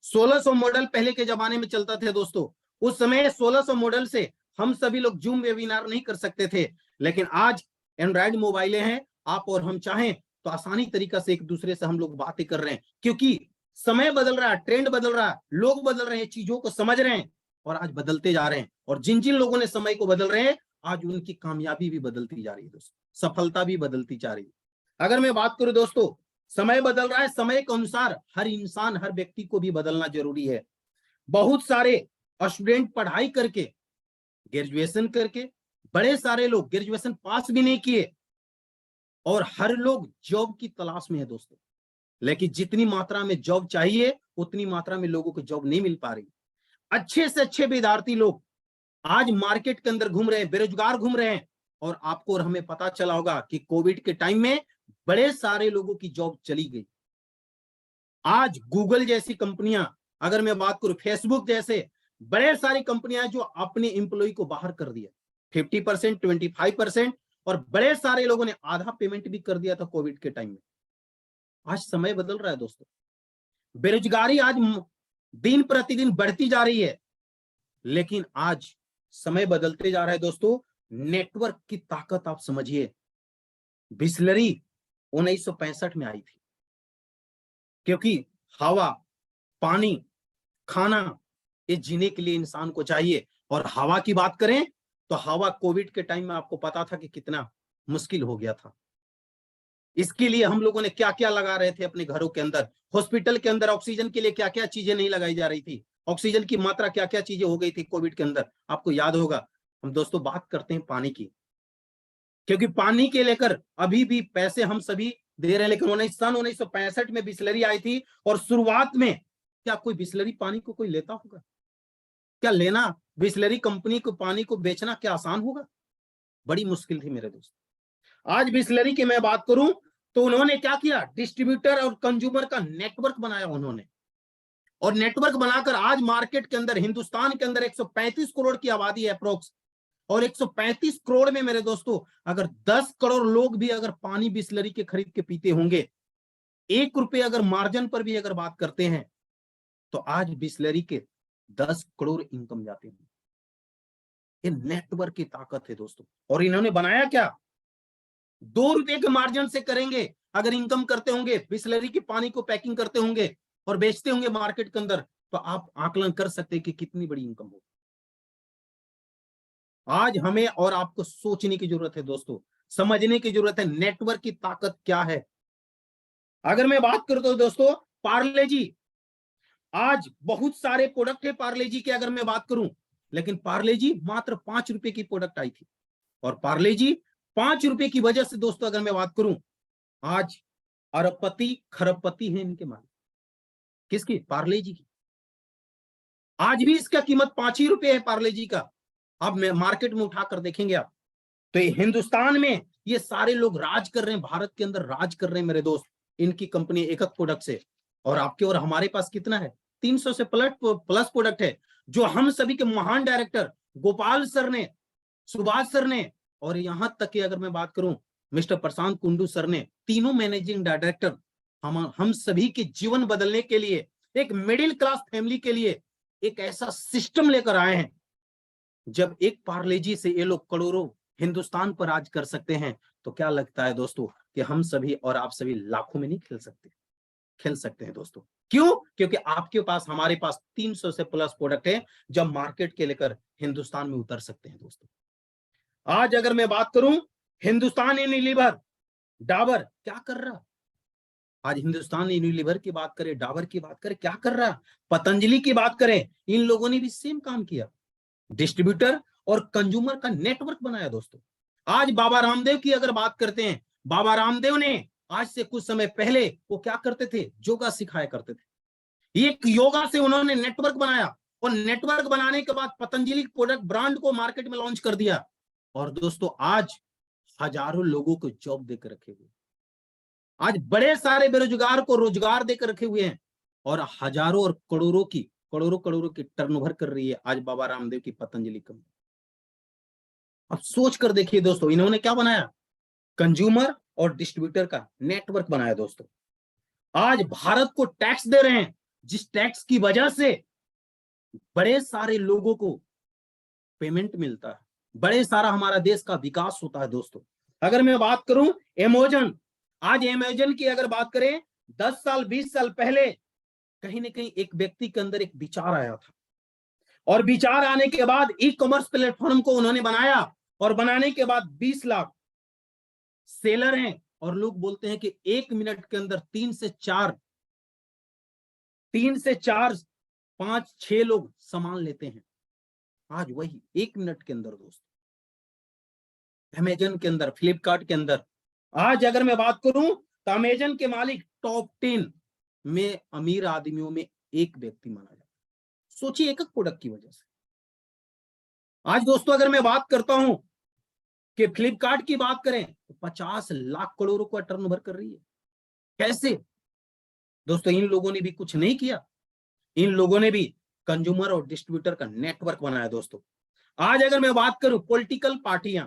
1600 मॉडल पहले के जमाने में चलता था दोस्तों। उस समय 1600 मॉडल से हम सभी लोग जूम वेबिनार नहीं कर सकते थे, लेकिन आज एंड्रॉइड मोबाइलें हैं, आप और हम चाहें तो आसानी तरीका से एक दूसरे से हम लोग बातें कर रहे हैं, क्योंकि समय बदल रहा है, ट्रेंड बदल रहा है, लोग बदल रहे हैं, चीजों को समझ रहे हैं और आज बदलते जा रहे हैं। और जिन जिन लोगों ने समय को बदल रहे हैं, आज उनकी कामयाबी भी बदलती जा रही है दोस्तों, सफलता भी बदलती जा रही है। अगर मैं बात करूं दोस्तों, समय बदल रहा है, समय के अनुसार हर इंसान, हर व्यक्ति को भी बदलना जरूरी है। बहुत सारे स्टूडेंट पढ़ाई करके, ग्रेजुएशन करके, बड़े सारे लोग ग्रेजुएशन पास भी नहीं किए और हर लोग जॉब की तलाश में है दोस्तों। लेकिन जितनी मात्रा में जॉब चाहिए उतनी मात्रा में लोगों को जॉब नहीं मिल पा रही। अच्छे से अच्छे विद्यार्थी लोग आज मार्केट के अंदर घूम रहे हैं, बेरोजगार घूम रहे हैं। और आपको और हमें पता चला होगा कि कोविड के टाइम में बड़े सारे लोगों की जॉब चली गई। आज गूगल जैसी कंपनियां, अगर मैं बात करूं फेसबुक जैसे बड़े सारी कंपनियां जो अपने एम्प्लॉय को बाहर कर दिया, 50%, 25%, और बड़े सारे लोगों ने आधा पेमेंट भी कर दिया था कोविड के टाइम में। आज समय बदल रहा है दोस्तों, बेरोजगारी आज दिन प्रतिदिन बढ़ती जा रही है, लेकिन आज समय बदलते जा रहा है दोस्तों। नेटवर्क की ताकत आप समझिए, बिस्लरी 1965 में आई थी, क्योंकि हवा, पानी, खाना, ये जीने के लिए इंसान को चाहिए। और हवा की बात करें तो हवा कोविड के टाइम में आपको पता था कि कितना मुश्किल हो गया था। इसके लिए हम लोगों ने क्या क्या लगा रहे थे अपने घरों के अंदर, हॉस्पिटल के अंदर ऑक्सीजन के लिए क्या क्या चीजें नहीं लगाई जा रही थी, ऑक्सीजन की मात्रा क्या क्या चीजें हो गई थी कोविड के अंदर, आपको याद होगा। हम दोस्तों बात करते हैं पानी की, क्योंकि पानी के लेकर अभी भी पैसे हम सभी दे रहे हैं। लेकिन सन 1965 में बिस्लरी आई थी, और शुरुआत में क्या कोई बिस्लरी पानी को कोई लेता होगा? क्या लेना बिस्लरी कंपनी को पानी को बेचना क्या आसान होगा? बड़ी मुश्किल थी मेरे दोस्त। आज बिस्लरी की मैं बात करूं तो उन्होंने क्या किया, डिस्ट्रीब्यूटर और कंज्यूमर का नेटवर्क बनाया उन्होंने, और नेटवर्क बनाकर आज मार्केट के अंदर, हिंदुस्तान के अंदर 135 करोड़ की आबादी है अप्रोक्स, और 135 करोड़ में मेरे दोस्तों अगर 10 करोड़ लोग भी अगर पानी बिस्लरी के खरीद के पीते होंगे, 1 रुपये अगर मार्जिन पर भी अगर बात करते हैं, तो आज बिस्लरी के 10 करोड़ इनकम जाते हैं। ये नेटवर्क की ताकत है दोस्तों। और इन्होंने बनाया क्या, 2 रुपए के मार्जिन से करेंगे अगर इनकम करते होंगे, बिस्लरी के पानी को पैकिंग करते होंगे और बेचते होंगे मार्केट के अंदर, तो आप आकलन कर सकते हैं कि कितनी बड़ी इनकम होगी। आज हमें और आपको सोचने की जरूरत है दोस्तों, समझने की जरूरत है नेटवर्क की ताकत क्या है। अगर मैं बात करूं तो दोस्तों पार्ले जी, आज बहुत सारे प्रोडक्ट है पार्ले जी के, अगर मैं बात करूं, लेकिन पार्ले जी मात्र 5 रुपए की प्रोडक्ट आई थी, और पार्ले जी 5 रुपए की वजह से दोस्तों अगर मैं बात करूं, आज अरबपति खरबपति है इनके मालिक। किसकी? पार्ले जी की। आज भी इसका कीमत 5 ही रुपए है पार्ले जी का। अब मैं मार्केट में उठाकर देखेंगे आप, तो हिंदुस्तान में ये सारे लोग राज कर रहे हैं, भारत के अंदर राज कर रहे हैं मेरे दोस्त, इनकी कंपनी एक एक प्रोडक्ट से। और आपके और हमारे पास कितना है? 300 से प्लस प्रोडक्ट है, जो हम सभी के महान डायरेक्टर गोपाल सर ने, सुभाष सर ने, और यहां तक कि अगर मैं बात करूं मिस्टर प्रशांत कुंडू सर ने, तीनों मैनेजिंग डायरेक्टर हम सभी के जीवन बदलने के लिए, एक मिडिल क्लास फैमिली के लिए एक ऐसा सिस्टम लेकर आए हैं। जब एक पार्ले जी से ये लोग करोड़ों हिंदुस्तान पर राज कर सकते हैं, तो क्या लगता है दोस्तों कि हम सभी और आप सभी लाखों में नहीं खेल सकते? खेल सकते हैं दोस्तों। क्यों? क्योंकि आपके पास, हमारे पास 300 से प्लस प्रोडक्ट है जब मार्केट के लेकर हिंदुस्तान में उतर सकते हैं दोस्तों। आज अगर मैं बात करूं, हिंदुस्तान यूनिलीवर, डाबर क्या कर रहा? आज हिंदुस्तान यूनिलीवर की बात करें, डाबर की बात करें, क्या कर रहा? पतंजलि की बात करें, इन लोगों ने भी सेम काम किया, डिस्ट्रीब्यूटर और कंज्यूमर का नेटवर्क बनाया दोस्तों। आज बाबा रामदेव की अगर बात करते हैं, बाबा रामदेव ने आज से कुछ समय पहले वो क्या करते थे? योगा सिखाया करते थे। एक योगा से उन्होंने नेटवर्क बनाया, और नेटवर्क बनाने के बाद पतंजलि प्रोडक्ट ब्रांड को मार्केट में लॉन्च कर दिया। और दोस्तों आज हजारों लोगों को जॉब देकर रखे हुए, आज बड़े सारे बेरोजगार को रोजगार देकर रखे हुए हैं। और हजारों और करोड़ों की टर्नओवर कर रही है आज बाबा रामदेव की पतंजलि कंपनी। अब सोच कर देखिए दोस्तों, इन्होंने क्या बनाया, कंज्यूमर और डिस्ट्रीब्यूटर का नेटवर्क बनाया दोस्तों। आज भारत को टैक्स दे रहे हैं, जिस टैक्स की वजह से बड़े सारे लोगों को पेमेंट मिलता है, बड़े सारा हमारा देश का विकास होता है दोस्तों। अगर मैं बात करूं अमेज़न, आज अमेज़न की अगर बात करें 10 साल 20 साल पहले कहीं ना कहीं एक व्यक्ति के अंदर एक विचार आया था, और विचार आने के बाद ई कॉमर्स प्लेटफॉर्म को उन्होंने बनाया, और बनाने के बाद 20 लाख सेलर हैं, और लोग बोलते हैं कि 1 मिनट के अंदर 3 से 4 5 6 लोग सामान लेते हैं। आज वही 1 मिनट के अंदर दोस्तों अमेज़न के अंदर, फ्लिपकार्ट के अंदर। आज अगर मैं बात करूं तो अमेज़न के मालिक टॉप 10 में अमीर आदमियों में एक व्यक्ति माना जाता है। सोचिए एक प्रोडक्ट की वजह से। आज दोस्तों अगर मैं बात करता हूं कि फ्लिपकार्ट की बात करें तो 50 लाख करोड़ का टर्नओवर कर रही है। कैसे दोस्तों? इन लोगों ने भी कुछ नहीं किया, इन लोगों ने भी कंज्यूमर और डिस्ट्रीब्यूटर का नेटवर्क बनाया दोस्तों। आज अगर मैं बात करूं पॉलिटिकल पार्टियां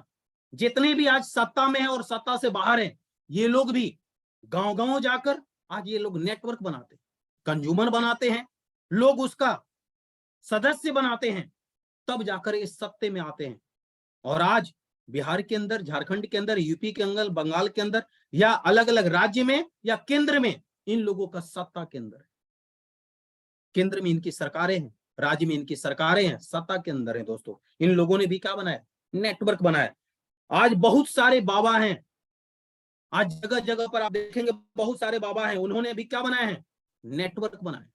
जितने भी आज सत्ता में है और सत्ता से बाहर हैं, ये लोग भी गांव-गांव जाकर आज ये लोग नेटवर्क बनाते हैं, कंज्यूमर बनाते हैं, लोग उसका सदस्य बनाते हैं, तब जाकर इस सत्ते में आते हैं। और आज बिहार के अंदर, झारखंड के अंदर, यूपी के अंदर, बंगाल के अंदर, या अलग अलग राज्य में या केंद्र में इन लोगों का सत्ता के अंदर है। केंद्र में इनकी सरकारें हैं, राज्य में इनकी सरकारें हैं, सत्ता के अंदर है दोस्तों। इन लोगों ने भी क्या बनाया, नेटवर्क बनाया। आज बहुत सारे बाबा हैं, आज जगह जगह पर आप देखेंगे बहुत सारे बाबा हैं, उन्होंने भी क्या बनाया है, नेटवर्क बनाया।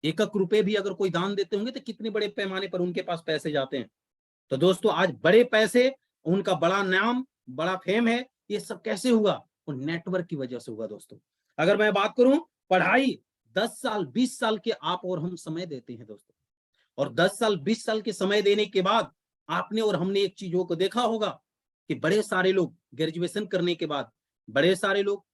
1 रुपए भी अगर कोई दान देते होंगे तो कितने बड़े पैमाने पर उनके पास पैसे जाते हैं। तो दोस्तों आज बड़े पैसे, उनका बड़ा नाम, बड़ा फेम है, ये सब कैसे हुआ? उन नेटवर्क की वजह से हुआ दोस्तों। अगर मैं बात करूं पढ़ाई, 10 साल 20 साल के आप और हम समय देते हैं दोस्तों, और 10 साल 20 साल के समय देने के बाद आपने और हमने एक चीजों को देखा होगा कि बड़े सारे लोग ग्रेजुएशन करने के बाद, बड़े सारे लोग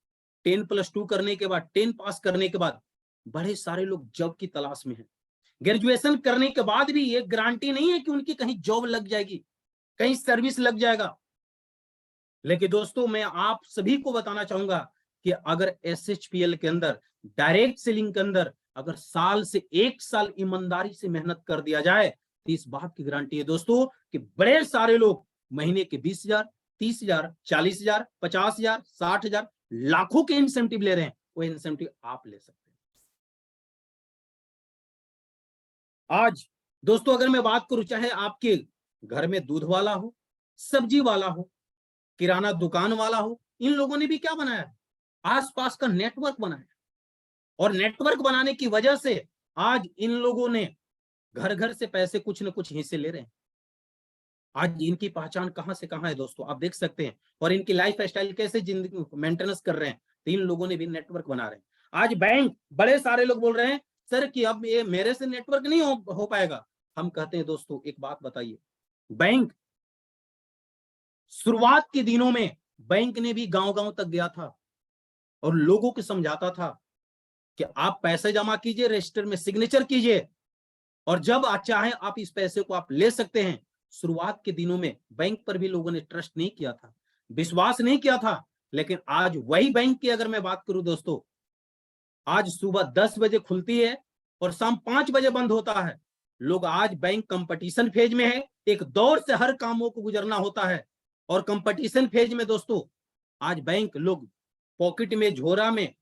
10+2 करने के बाद, 10 पास करने के बाद बड़े सारे लोग जॉब की तलाश में हैं। ग्रेजुएशन करने के बाद भी ये गारंटी नहीं है कि उनकी कहीं जॉब लग जाएगी, कहीं सर्विस लग जाएगा। लेकिन दोस्तों मैं आप सभी को बताना चाहूंगा कि अगर SHPL के अंदर, डायरेक्ट सेलिंग के अंदर अगर साल से 1 साल ईमानदारी से मेहनत कर दिया जाए तो इस बात की गारंटी है दोस्तों कि बड़े सारे लोग महीने के 20,000, 30,000, 40,000, 50,000, 60,000, लाखों के इंसेंटिव ले रहे हैं। वो इंसेंटिव आप ले सकते हैं। आज दोस्तों अगर मैं बात करूं, चाहे आपके घर में दूध वाला हो, सब्जी वाला हो, किराना दुकान वाला हो, इन लोगों ने भी क्या बनाया, आसपास का नेटवर्क बनाया। और नेटवर्क बनाने की वजह से आज इन लोगों ने घर घर से पैसे कुछ न कुछ हिस्से ले रहे हैं। आज इनकी पहचान कहां से कहां है दोस्तों, आप देख सकते हैं। और इनकी लाइफ स्टाइल कैसे जिंदगी मेंटेनेंस कर रहे हैं, तो इन लोगों ने भी नेटवर्क बना रहे हैं। आज बैंक, बड़े सारे लोग बोल रहे हैं सर कि अब ये मेरे से नेटवर्क नहीं हो पाएगा। हम कहते हैं दोस्तों एक बात बताइए, बैंक शुरुआत के दिनों में बैंक ने भी गांव-गांव तक गया था और लोगों को समझाता था कि आप पैसे जमा कीजिए, रजिस्टर में सिग्नेचर कीजिए, और जब चाहे आप इस पैसे को आप ले सकते हैं। शुरुआत के दिनों में बैंक पर भी लोगों ने ट्रस्ट नहीं किया था, विश्वास नहीं किया था। लेकिन आज वही बैंक की अगर मैं बात करूं दोस्तों, आज सुबह 10 बजे खुलती है और शाम 5 बजे बंद होता है। लोग आज बैंक कंपटीशन फेज में है, एक दौर से हर कामों को गुजरना होता है। और कंपटीशन फेज में दोस्तों आज बैंक, लोग पॉकेट में, झोरा में,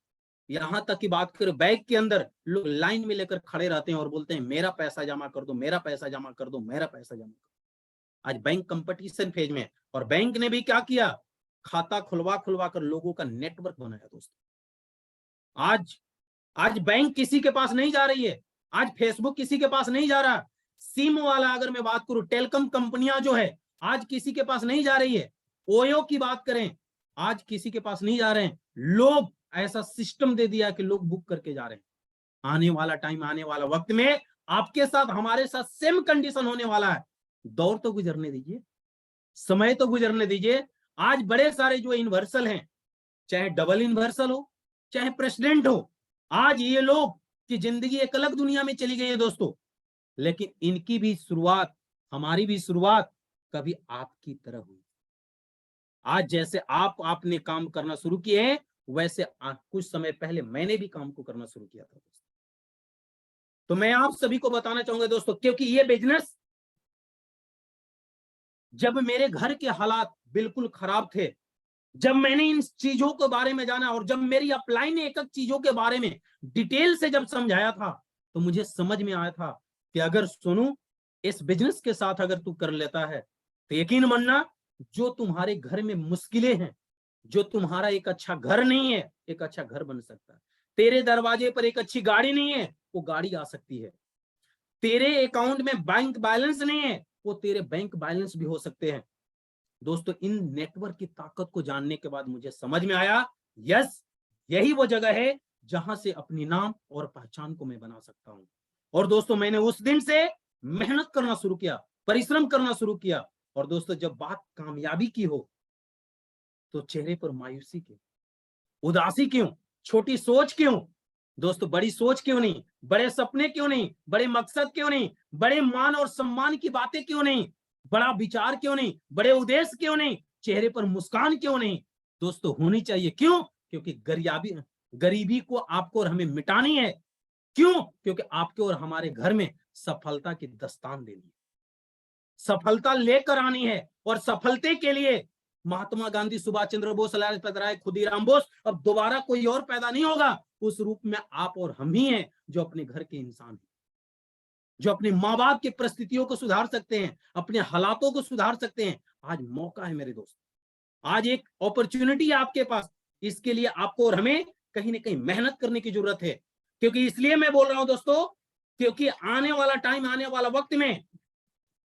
यहां तक की बात करें बैग के अंदर, लोग लाइन में लेकर खड़े रहते हैं और बोलते हैं मेरा पैसा जमा कर दो, मेरा पैसा जमा कर दो, मेरा पैसा जमा कर दो। आज बैंक कंपटीशन फेज में, और बैंक ने भी क्या किया, खाता खुलवा कर लोगों का नेटवर्क बनाया दोस्तों। आज बैंक किसी के पास नहीं जा रही है, आज फेसबुक किसी के पास नहीं जा रहा, सिम वाला अगर मैं बात करूं, टेलीकॉम कंपनियां जो है आज किसी के पास नहीं जा रही है, ओयो की बात करें आज किसी के पास नहीं जा रहे हैं। लोग ऐसा सिस्टम दे दिया कि लोग बुक करके जा रहे हैं। आने वाला टाइम, आने वाला वक्त में आपके साथ, हमारे साथ सेम कंडीशन होने वाला है। दौर तो गुजरने दीजिए, समय तो गुजरने दीजिए। आज बड़े सारे जो यूनिवर्सल हैं, चाहे डबल यूनिवर्सल हो, चाहे प्रेसिडेंट हो, आज ये लोग की जिंदगी एक अलग दुनिया में चली गई है दोस्तों, लेकिन इनकी भी शुरुआत, हमारी भी शुरुआत कभी आपकी तरह हुई। आज जैसे आपने काम करना शुरू किए हैं, वैसे कुछ समय पहले मैंने भी काम को करना शुरू किया था। तो मैं आप सभी को बताना चाहूंगा दोस्तों, क्योंकि ये बिजनेस जब मेरे घर के हालात बिल्कुल खराब थे, जब मैंने इन चीजों के बारे में जाना और जब मेरी अपलाइन ने एक एक चीजों के बारे में डिटेल से जब समझाया था, तो मुझे समझ में आया था कि अगर सोनू इस बिजनेस के साथ अगर तू कर लेता है तो यकीन मानना, जो तुम्हारे घर में मुश्किलें हैं, जो तुम्हारा एक अच्छा घर नहीं है, एक अच्छा घर बन सकता है। तेरे दरवाजे पर एक अच्छी गाड़ी नहीं है, वो गाड़ी आ सकती है। तेरे अकाउंट में बैंक बैलेंस नहीं है, वो तेरे बैंक बैलेंस भी हो सकते हैं। दोस्तों, इन नेटवर्क की ताकत को जानने के बाद मुझे समझ में आया, यस, यही वो जगह है जहां से अपनी नाम और पहचान को मैं बना सकता हूं। और दोस्तों, मैंने उस दिन से मेहनत करना शुरू किया, परिश्रम करना शुरू किया। और दोस्तों, जब बात कामयाबी की हो तो चेहरे पर मायूसी क्यों, उदासी क्यों, छोटी सोच क्यों? दोस्तों, बड़ी सोच क्यों नहीं, बड़े सपने क्यों नहीं, बड़े मकसद क्यों नहीं, बड़े मान और सम्मान की बातें क्यों नहीं, बड़ा विचार क्यों नहीं, बड़े उद्देश्य क्यों नहीं, चेहरे पर मुस्कान क्यों नहीं? दोस्तों, होनी चाहिए। क्यों? क्योंकि गरीबी को आपको और हमें मिटानी है। क्यों? क्योंकि आपके और हमारे घर में सफलता की दस्तान देनी है, सफलता लेकर आनी है। और सफलते के लिए महात्मा गांधी, सुभाष चंद्र बोस, लाला लाजपत राय, खुदीराम बोस, अब दोबारा कोई और पैदा नहीं होगा। उस रूप में आप और हम ही हैं जो अपने घर के इंसान हैं, जो अपने माँ बाप की परिस्थितियों को सुधार सकते हैं, अपने हालातों को सुधार सकते हैं। आज मौका है मेरे दोस्त, आज एक अपॉर्चुनिटी है आपके पास। इसके लिए आपको और हमें कहीं ना कहीं मेहनत करने की जरूरत है। क्योंकि इसलिए मैं बोल रहा हूं दोस्तों, क्योंकि आने वाला टाइम, आने वाला वक्त में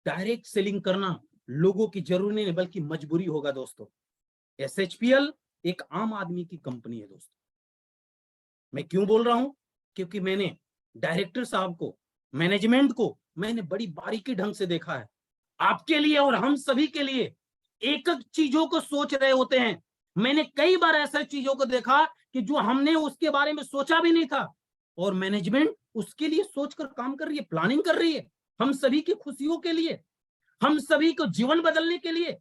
डायरेक्ट सेलिंग करना लोगों की जरूरी नहीं बल्कि मजबूरी होगा दोस्तों। SHPL एक आम आदमी की कंपनी है दोस्तों। मैं क्यों बोल रहा हूं? क्योंकि मैंने डायरेक्टर साहब को, मैनेजमेंट को मैंने बड़ी बारीकी ढंग से देखा है। आपके लिए और हम सभी के लिए एक एक चीजों को सोच रहे होते हैं। मैंने कई बार ऐसा चीजों को देखा कि जो हमने उसके बारे में सोचा भी नहीं था, और मैनेजमेंट उसके लिए सोचकर काम कर रही है, प्लानिंग कर रही है, हम सभी की खुशियों के लिए, हम सभी को जीवन बदलने के लिए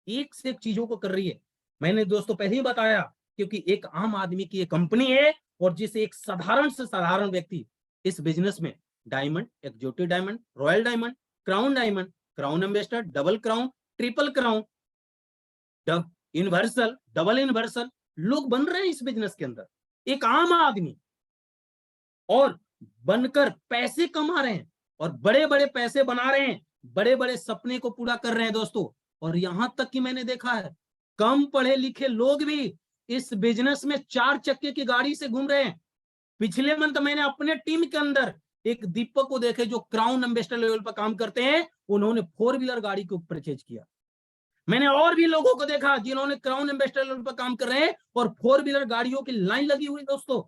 एक से एक चीजों को कर रही है। मैंने दोस्तों पहले ही बताया, क्योंकि एक आम आदमी की एक कंपनी है, और जिसे एक साधारण से साधारण व्यक्ति इस बिजनेस में diamond, exotic diamond, royal diamond, diamond, crown ambassador, double crown, triple crown, universal, double universal लोग बन रहे हैं इस बिजनेस के अंदर। एक आम आदमी और बनकर पैसे कमा रहे हैं, और बड़े बड़े पैसे बना रहे हैं, बड़े बड़े सपने को पूरा कर रहे हैं दोस्तों। और यहां तक कि मैंने देखा है कम पढ़े लिखे लोग भी इस बिजनेस में 4 चक्के की गाड़ी से घूम रहे हैं। पिछले मंथ मैंने अपने टीम के अंदर एक दीपक को देखे जो क्राउन एम्बेसडर लेवल पर काम करते हैं, उन्होंने 4 व्हीलर गाड़ी को परचेज किया। मैंने और भी लोगों को देखा जिन्होंने क्राउन एम्बेसडर लेवल पर काम कर रहे हैं, और 4 व्हीलर गाड़ियों की लाइन लगी हुई दोस्तों,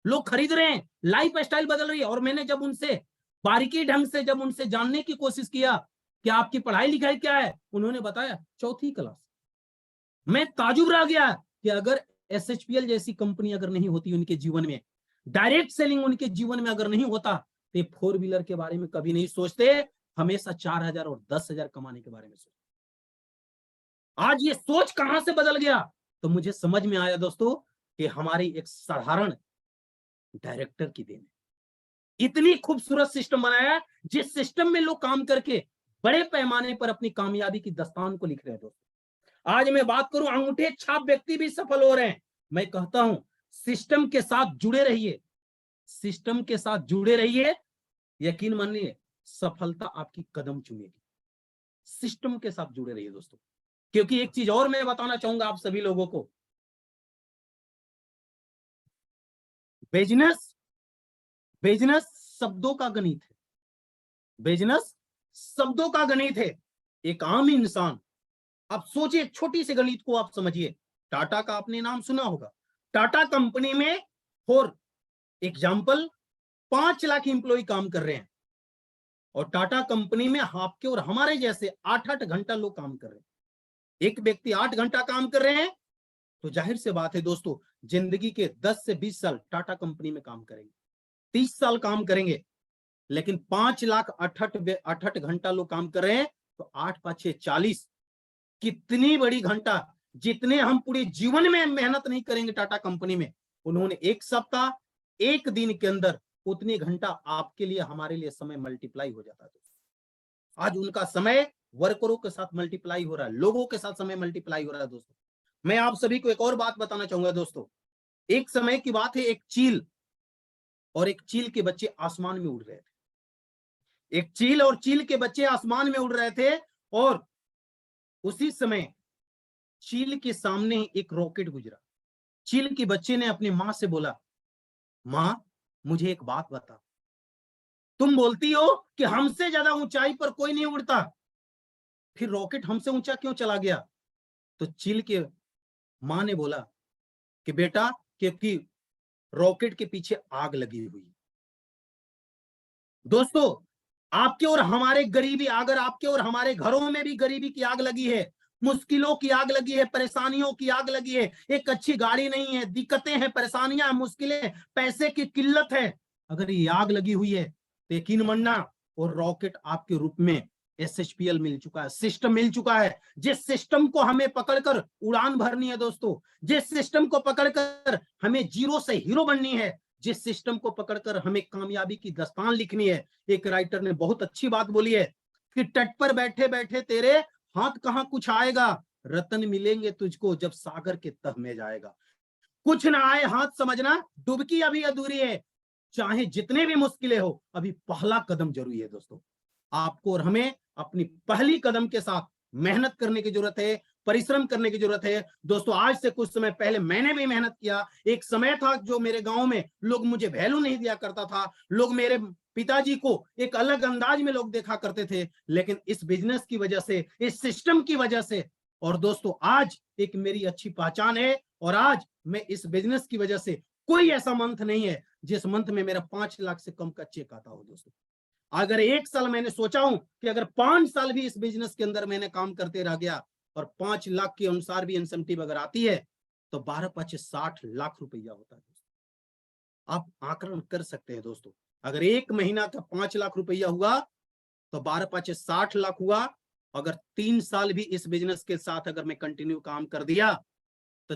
लोग खरीद रहे हैं, लाइफ स्टाइल बदल रही है। और मैंने जब उनसे बारीकी ढंग से जब उनसे जानने की कोशिश किया कि आपकी पढ़ाई लिखाई क्या है, उन्होंने बताया 4th क्लास। मैं ताजुब रह गया कि अगर SHPL जैसी कंपनी अगर नहीं होती उनके जीवन में, डायरेक्ट सेलिंग उनके जीवन में अगर नहीं होता, तो 4 व्हीलर के बारे में कभी नहीं सोचते, हमेशा 4000 और 10,000 कमाने के बारे में सोचते। आज ये सोच कहां से बदल गया? तो मुझे समझ में आया दोस्तों कि हमारी एक साधारण डायरेक्टर की देन है। इतनी खूबसूरत सिस्टम बनाया है, जिस सिस्टम में लोग काम करके बड़े पैमाने पर अपनी कामयाबी की दस्तान को लिख रहे हैं दोस्तों। आज मैं बात करूं, अंगूठे छाप व्यक्ति भी सफल हो रहे हैं। मैं कहता हूं सिस्टम के साथ जुड़े रहिए, सिस्टम के साथ जुड़े रहिए, यकीन मानिए सफलता आपकी कदम चूमेगी। सिस्टम के साथ जुड़े रहिए दोस्तों। क्योंकि एक चीज और मैं बताना चाहूंगा आप सभी लोगों को, बिजनेस शब्दों का गणित है, बिजनेस शब्दों का गणित है। एक आम इंसान, आप सोचिए, छोटी सी गणित को आप समझिए। टाटा का आपने नाम सुना होगा। टाटा कंपनी में फॉर एग्जाम्पल 5 लाख एम्प्लॉय काम कर रहे हैं, और टाटा कंपनी में आपके और हमारे जैसे 8-8 घंटा लोग काम कर रहे हैं। एक व्यक्ति 8 घंटा काम कर रहे हैं, तो जाहिर से बात है दोस्तों, जिंदगी के 10 से 20 साल टाटा कंपनी में काम करेंगे, 30 साल काम करेंगे, लेकिन 5,68,68 घंटा लोग काम कर रहे हैं, तो 8×5=40। कितनी बड़ी घंटा, जितने हम पूरे जीवन में मेहनत नहीं करेंगे टाटा कंपनी में, उन्होंने एक सप्ताह, एक दिन के अंदर उतनी घंटा आपके लिए, हमारे लिए समय मल्टीप्लाई हो जाता है। आज उनका समय वर्करों के साथ मल्टीप्लाई हो रहा है, लोगों के साथ समय मल्टीप्लाई हो रहा है। दोस्तों मैं आप सभी को एक और बात बताना चाहूंगा दोस्तों, एक समय की बात है, एक चील और एक चील के बच्चे आसमान में उड़ रहे थे। एक चील और चील के बच्चे आसमान में उड़ रहे थे, और उसी समय चील के सामने एक रॉकेट गुजरा। चील के बच्चे ने अपनी मां से बोला, मां मुझे एक बात बता, तुम बोलती हो कि हमसे ज्यादा ऊंचाई पर कोई नहीं उड़ता, फिर रॉकेट हमसे ऊंचा क्यों चला गया? तो चील के मां ने बोला कि बेटा, क्योंकि रॉकेट के पीछे आग लगी हुई है। दोस्तों आपके और हमारे गरीबी, अगर आपके और हमारे घरों में भी गरीबी की आग लगी है, मुश्किलों की आग लगी है, परेशानियों की आग लगी है, एक अच्छी गाड़ी नहीं है, दिक्कतें हैं, परेशानियां, मुश्किलें, पैसे की किल्लत है, अगर ये आग लगी हुई है तो यकीन मानना, और रॉकेट आपके रूप में SHPL मिल चुका है, सिस्टम मिल चुका है। जिस सिस्टम को हमें पकड़कर उड़ान भरनी है दोस्तों, जिस सिस्टम को पकड़कर हमें जीरो से हीरो बननी है, जिस सिस्टम को पकड़कर हमें कामयाबी की दास्तान लिखनी है। एक राइटर ने बहुत अच्छी बात बोली है कि तट पर बैठे बैठे तेरे हाथ कहां कुछ आएगा, रतन मिलेंगे तुझको जब सागर के तह में जाएगा। कुछ ना आए हाथ समझना, डुबकी अभी अधूरी है, चाहे जितने भी मुश्किलें हो, अभी पहला कदम जरूरी है। दोस्तों आपको और हमें अपनी पहली कदम के साथ मेहनत करने की जरूरत है, परिश्रम करने की जरूरत है। दोस्तों आज से कुछ समय पहले मैंने भी मेहनत किया। एक समय था जो मेरे गांव में लोग मुझे वैल्यू नहीं दिया करता था, लोग मेरे पिताजी को एक अलग अंदाज में लोग देखा करते थे, लेकिन इस बिजनेस की वजह से, इस सिस्टम की वजह से, और दोस्तों आज एक मेरी अच्छी पहचान है, और आज मैं इस बिजनेस की वजह से, कोई ऐसा मंथ नहीं है जिस मंथ में मेरा 5 लाख से कम का चेक आता हो। दोस्तों अगर एक साल मैंने सोचा हूं कि अगर 5 साल भी इस बिजनेस के अंदर मैंने काम करते रह गया और 5 लाख के अनुसार भी इंसेंटिव अगर आती है, तो 12×5=60 लाख रुपया होता है। आप आकलन कर सकते हैं दोस्तों, अगर एक महीना का 5 लाख रुपया हुआ तो 12×5=60 लाख हुआ। अगर 3 साल भी इस बिजनेस के साथ अगर मैं कंटिन्यू काम कर दिया तो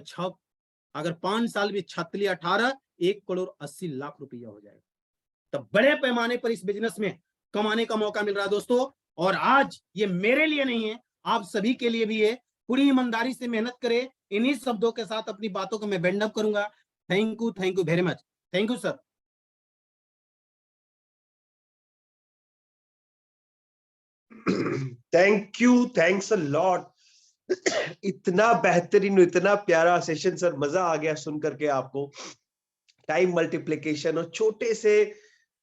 अगर 5 साल भी 6×18 1,80 लाख रुपया हो जाएगा। तब बड़े पैमाने पर इस बिजनेस में कमाने का मौका मिल रहा है दोस्तों। और आज ये मेरे लिए नहीं है, आप सभी के लिए भी है। पूरी ईमानदारी से मेहनत करें। इन्हीं शब्दों के साथ अपनी बातों को मैं बेंड अप करूंगा। Thank you very much. Thank you sir. Thank you, thanks a lot. इतना बेहतरीन, इतना प्यारा सेशन सर, मजा आ गया सुन करके आपको। टाइम मल्टीप्लिकेशन और छोटे से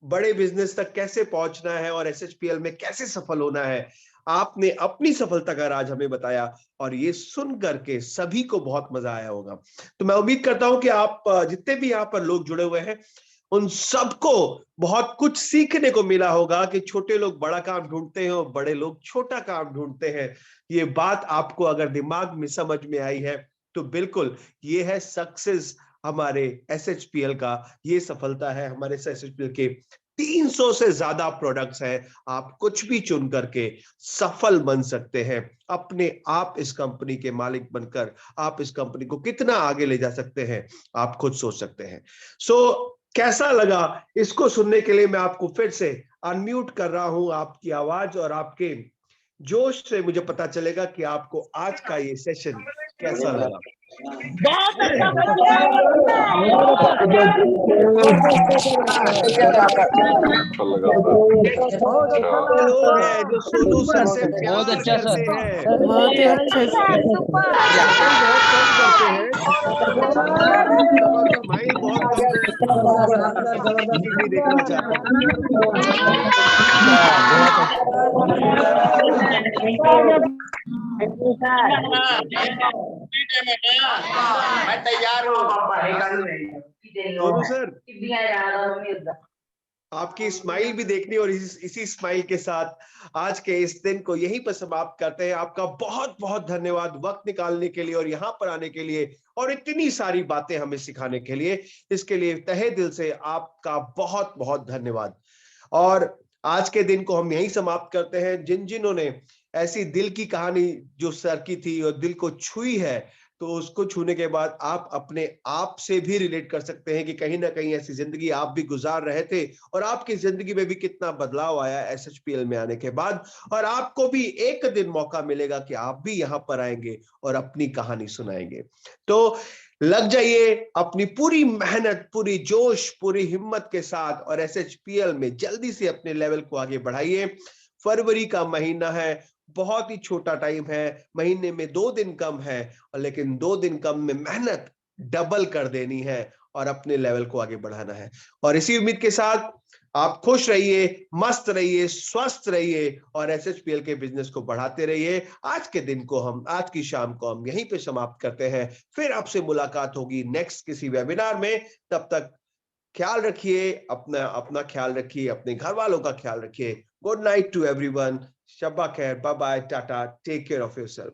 बड़े बिजनेस तक कैसे पहुंचना है और SHPL में कैसे सफल होना है, आपने अपनी सफलता का राज हमें बताया, और ये सुन करके सभी को बहुत मजा आया होगा। तो मैं उम्मीद करता हूं कि आप जितने भी यहाँ पर लोग जुड़े हुए हैं, उन सबको बहुत कुछ सीखने को मिला होगा कि छोटे लोग बड़ा काम ढूंढते हैं और बड़े लोग छोटा काम ढूंढते हैं। ये बात आपको अगर दिमाग में समझ में आई है तो बिल्कुल ये है सक्सेस हमारे SHPL का, ये सफलता है हमारे SHPL के। 300 से ज्यादा प्रोडक्ट्स हैं, आप कुछ भी चुन करके सफल बन सकते हैं। अपने आप इस कंपनी के मालिक बनकर आप इस कंपनी को कितना आगे ले जा सकते हैं, आप खुद सोच सकते हैं। कैसा लगा इसको सुनने के लिए मैं आपको फिर से अनम्यूट कर रहा हूं। आपकी आवाज और आपके जोश से मुझे पता चलेगा कि आपको आज का ये सेशन कैसा लगा। बहुत अच्छा लोग हैं जो सोनू सर से बहुत प्यार अच्छा करते सर। हैं, बहुत ही अच्छे से बहुत कम करते हैं, स्माइल बहुत कम करते हैं, भी देखना चाहते मैं तैयार हूँ हैं। सोनू सर आपकी स्माइल भी देखनी, और इसी स्माइल के साथ आज के इस दिन को यहीं पर समाप्त करते हैं। आपका बहुत बहुत धन्यवाद वक्त निकालने के लिए और यहाँ पर आने के लिए और इतनी सारी बातें हमें सिखाने के लिए। इसके लिए तहे दिल से आपका बहुत बहुत धन्यवाद। और आज के दिन को हम यहीं समाप्त करते हैं। जिन्होंने ऐसी दिल की कहानी जो सर की थी और दिल को छुई है, तो उसको छूने के बाद आप अपने आप से भी रिलेट कर सकते हैं कि कहीं ना कहीं ऐसी जिंदगी आप भी गुजार रहे थे और आपकी जिंदगी में भी कितना बदलाव आया SHPL में आने के बाद। और आपको भी एक दिन मौका मिलेगा कि आप भी यहाँ पर आएंगे और अपनी कहानी सुनाएंगे। तो लग जाइए अपनी पूरी मेहनत, पूरी जोश, पूरी हिम्मत के साथ और SHPL में जल्दी से अपने लेवल को आगे बढ़ाइए। फरवरी का महीना है, बहुत ही छोटा टाइम है, महीने में 2 दिन कम है, लेकिन 2 दिन कम में मेहनत डबल कर देनी है और अपने लेवल को आगे बढ़ाना है। और इसी उम्मीद के साथ आप खुश रहिए, मस्त रहिए, स्वस्थ रहिए और SHPL के बिजनेस को बढ़ाते रहिए। आज के दिन को आज की शाम को हम यहीं पे समाप्त करते हैं। फिर आपसे मुलाकात होगी नेक्स्ट किसी वेबिनार में। तब तक ख्याल रखिए, अपना ख्याल रखिए, अपने घर वालों का ख्याल रखिए। Good night to everyone. शब्बा खैर, bye bye, tata, take care of yourself.